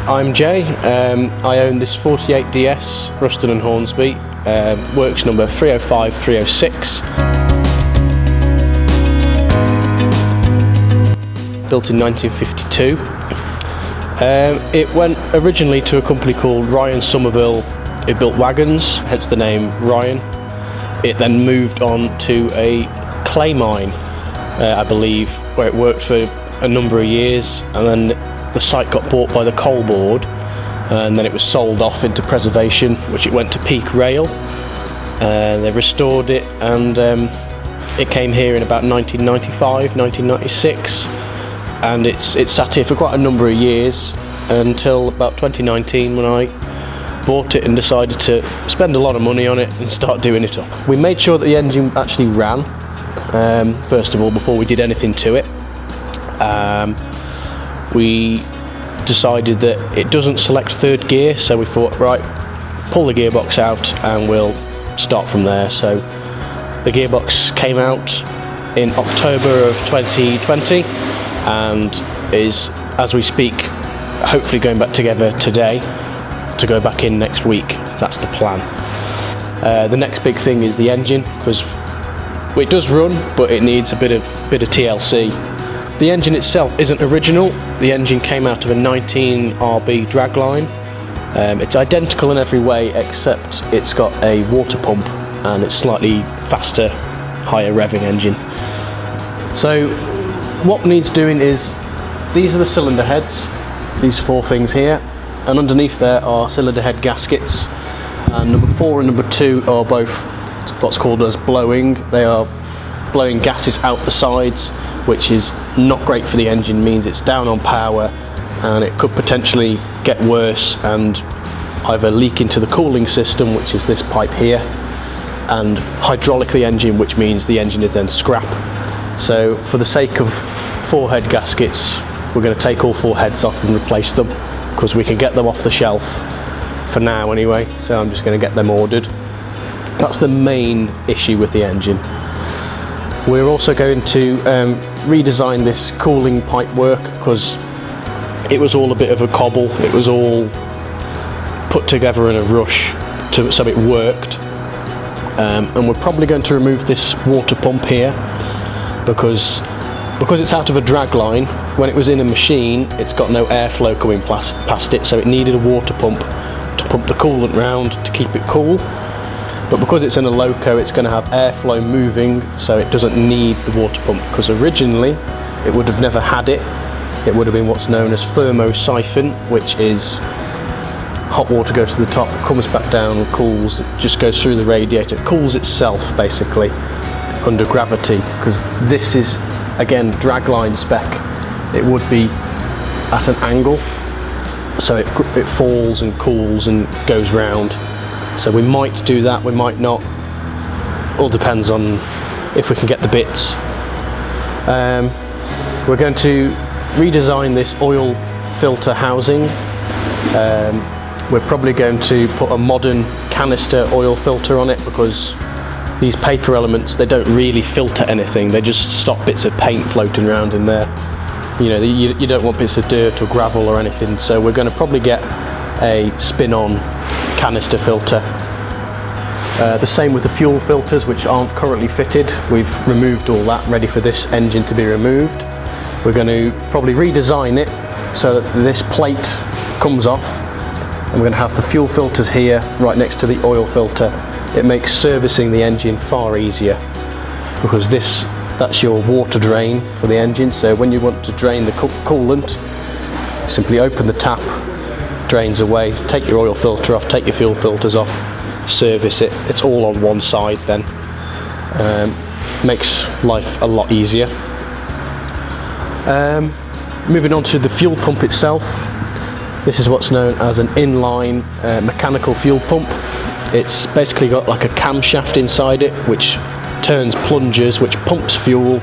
I'm Jay. I own this 48DS Ruston Hornsby, works number 305306. Built in 1952. It went originally to a company called Ryan Somerville, who built wagons, hence the name Ryan. It then moved on to a clay mine, I believe, where it worked for a number of years, and then the site got bought by the coal board, and then it was sold off into preservation, which it went to Peak Rail. They restored it, and it came here in about 1995, 1996, and it's sat here for quite a number of years until about 2019, when I bought it and decided to spend a lot of money on it and start doing it up. We made sure that the engine actually ran, first of all, before we did anything to it. We decided that it doesn't select third gear, so we thought, right, pull the gearbox out and we'll start from there. So the gearbox came out in October of 2020 and is, as we speak, hopefully going back together today to go back in next week. That's the plan. The next big thing is the engine, because it does run, but it needs a bit of TLC. The engine itself isn't original. The engine came out of a 19 RB dragline. It's identical in every way, except it's got a water pump and it's slightly faster, higher revving engine. So what needs doing is, these are the cylinder heads, these four things here, and underneath there are cylinder head gaskets, and number 4 and number 2 are both what's called as blowing. They are blowing gases out the sides, which is not great for the engine, means it's down on power, and it could potentially get worse and either leak into the cooling system, which is this pipe here, and hydraulic the engine, which means the engine is then scrap. So for the sake of 4 head gaskets, we're going to take all 4 heads off and replace them, because we can get them off the shelf for now anyway, so I'm just going to get them ordered. That's the main issue with the engine. We're also going to redesign this cooling pipe work, because it was all a bit of a cobble. It was all put together in a rush so it worked. And we're probably going to remove this water pump here, because it's out of a drag line. When it was in a machine, it's got no airflow coming past it, so it needed a water pump to pump the coolant round to keep it cool. But because it's in a loco, it's going to have airflow moving, so it doesn't need the water pump, because originally it would have never had it. It would have been what's known as thermosiphon, which is hot water goes to the top, comes back down and cools. It just goes through the radiator. It cools itself basically under gravity, because this is, again, dragline spec. It would be at an angle, so it falls and cools and goes round. So we might do that, we might not. All depends on if we can get the bits. We're going to redesign this oil filter housing. We're probably going to put a modern canister oil filter on it, because these paper elements, they don't really filter anything. They just stop bits of paint floating around in there. You know, you don't want bits of dirt or gravel or anything. So we're going to probably get a spin-on canister filter. The same with the fuel filters, which aren't currently fitted. We've removed all that, ready for this engine to be removed. We're going to probably redesign it so that this plate comes off, and we're going to have the fuel filters here right next to the oil filter. It makes servicing the engine far easier, because that's your water drain for the engine. So when you want to drain the coolant, simply open the tap, drains away, take your oil filter off, take your fuel filters off, service it. It's all on one side then. Makes life a lot easier. Moving on to the fuel pump itself. This is what's known as an inline mechanical fuel pump. It's basically got like a camshaft inside it, which turns plungers, which pumps fuel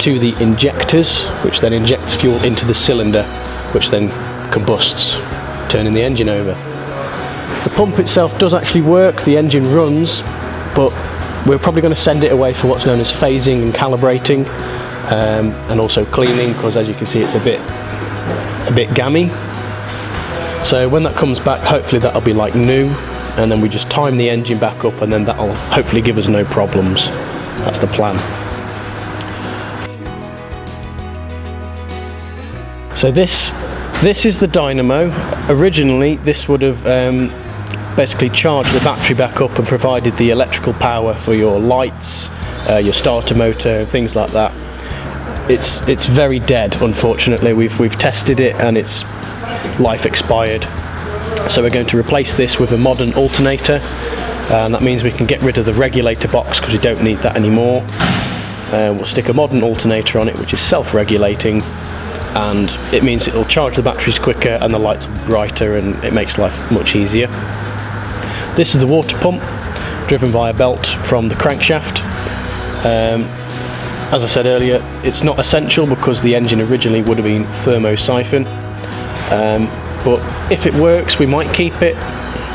to the injectors, which then injects fuel into the cylinder, which then combusts, turning the engine over. The pump itself does actually work, the engine runs, but we're probably going to send it away for what's known as phasing and calibrating, and also cleaning, because as you can see it's a bit gammy. So when that comes back, hopefully that'll be like new, and then we just time the engine back up, and then that'll hopefully give us no problems. That's the plan. So this is the dynamo. Originally this would have basically charged the battery back up and provided the electrical power for your lights, your starter motor, things like that. It's very dead, unfortunately. We've tested it and it's life expired. So we're going to replace this with a modern alternator, and that means we can get rid of the regulator box because we don't need that anymore. We'll stick a modern alternator on it which is self-regulating, and it means it'll charge the batteries quicker and the lights will be brighter, and it makes life much easier. This is the water pump, driven by a belt from the crankshaft. As I said earlier, it's not essential because the engine originally would have been thermosiphon, but if it works we might keep it.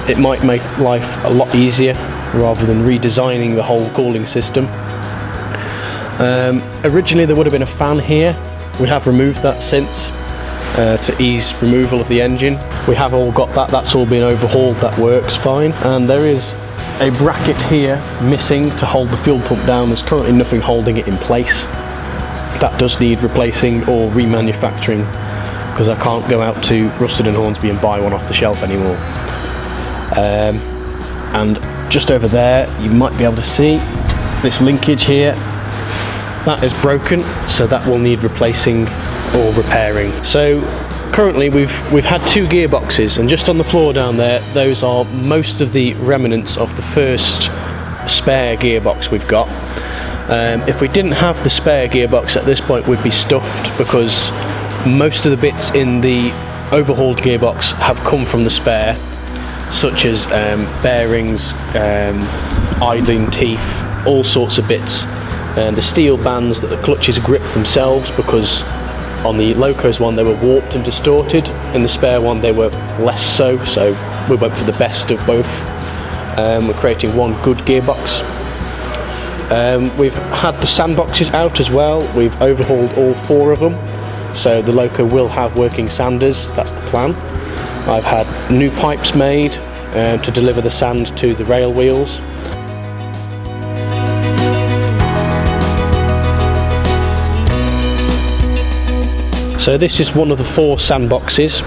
It might make life a lot easier rather than redesigning the whole cooling system. Originally there would have been a fan here. We have removed that since to ease removal of the engine. We have all got that, that's all been overhauled, that works fine. And there is a bracket here missing to hold the fuel pump down. There's currently nothing holding it in place. That does need replacing or remanufacturing because I can't go out to Ruston Hornsby and buy one off the shelf anymore. And just over there you might be able to see this linkage here. That is broken, so that will need replacing or repairing. So currently we've had 2 gearboxes, and just on the floor down there, those are most of the remnants of the first spare gearbox we've got. If we didn't have the spare gearbox at this point, we'd be stuffed because most of the bits in the overhauled gearbox have come from the spare, such as bearings, idling teeth, all sorts of bits. And the steel bands that the clutches grip themselves, because on the Locos one they were warped and distorted, in the spare one they were less so we went for the best of both. We're creating one good gearbox. We've had the sandboxes out as well. We've overhauled all 4 of them, so the Loco will have working sanders, that's the plan. I've had new pipes made to deliver the sand to the rail wheels. So this is one of the 4 sandboxes.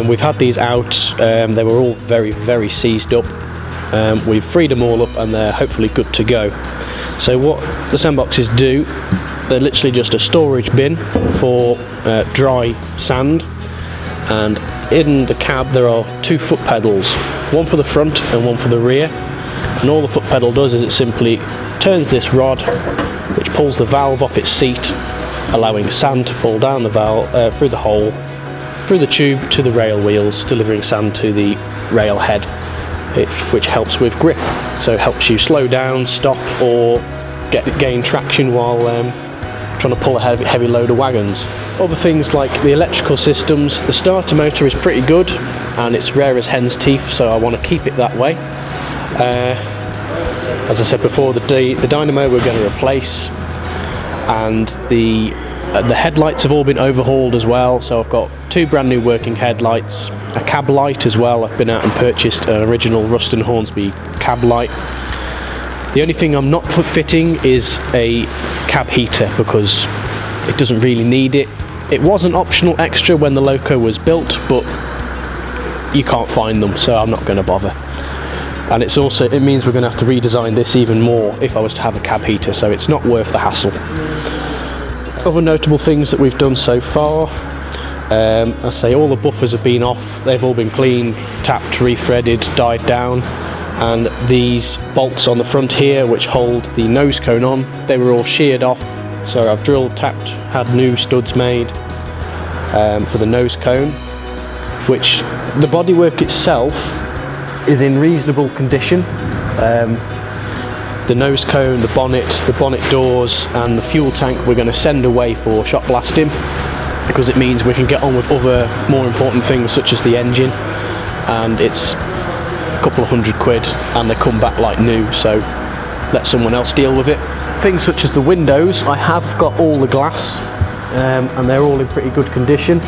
We've had these out, they were all very seized up. We've freed them all up and they're hopefully good to go. So what the sandboxes do, they're literally just a storage bin for dry sand, and in the cab there are 2 foot pedals, one for the front and one for the rear, and all the foot pedal does is it simply turns this rod which pulls the valve off its seat, allowing sand to fall down the valve, through the hole, through the tube to the rail wheels, delivering sand to the rail head, which helps with grip. So it helps you slow down, stop, or gain traction while trying to pull a heavy load of wagons. Other things like the electrical systems, the starter motor is pretty good and it's rare as hen's teeth, so I want to keep it that way. As I said before, the dynamo we're going to replace, and the headlights have all been overhauled as well, so I've got 2 brand new working headlights, a cab light as well. I've been out and purchased an original Ruston Hornsby cab light. The only thing I'm not fitting is a cab heater because it doesn't really need it. It was an optional extra when the Loco was built, but you can't find them, so I'm not going to bother. And it means we're going to have to redesign this even more if I was to have a cab heater, so it's not worth the hassle. Other notable things that we've done so far, I say all the buffers have been off, they've all been cleaned, tapped, rethreaded, dyed down, and these bolts on the front here which hold the nose cone on, they were all sheared off, so I've drilled, tapped, had new studs made for the nose cone, which the bodywork itself is in reasonable condition. The nose cone, the bonnet doors and the fuel tank we're going to send away for shot blasting, because it means we can get on with other more important things such as the engine, and it's a couple of £100 and they come back like new, so let someone else deal with it. Things such as the windows, I have got all the glass and they're all in pretty good condition.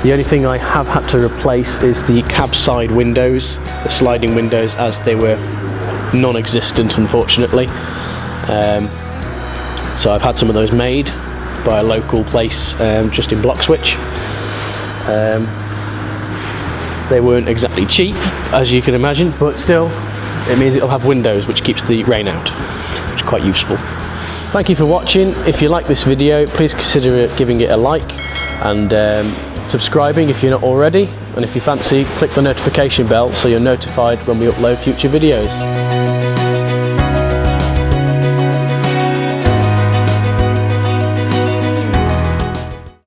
The only thing I have had to replace is the cab side windows, the sliding windows, as they were non-existent, unfortunately. So I've had some of those made by a local place just in Bloxwich. They weren't exactly cheap, as you can imagine, but still, it means it'll have windows, which keeps the rain out, which is quite useful. Thank you for watching. If you like this video, please consider giving it a like and subscribing if you're not already. And if you fancy, click the notification bell so you're notified when we upload future videos.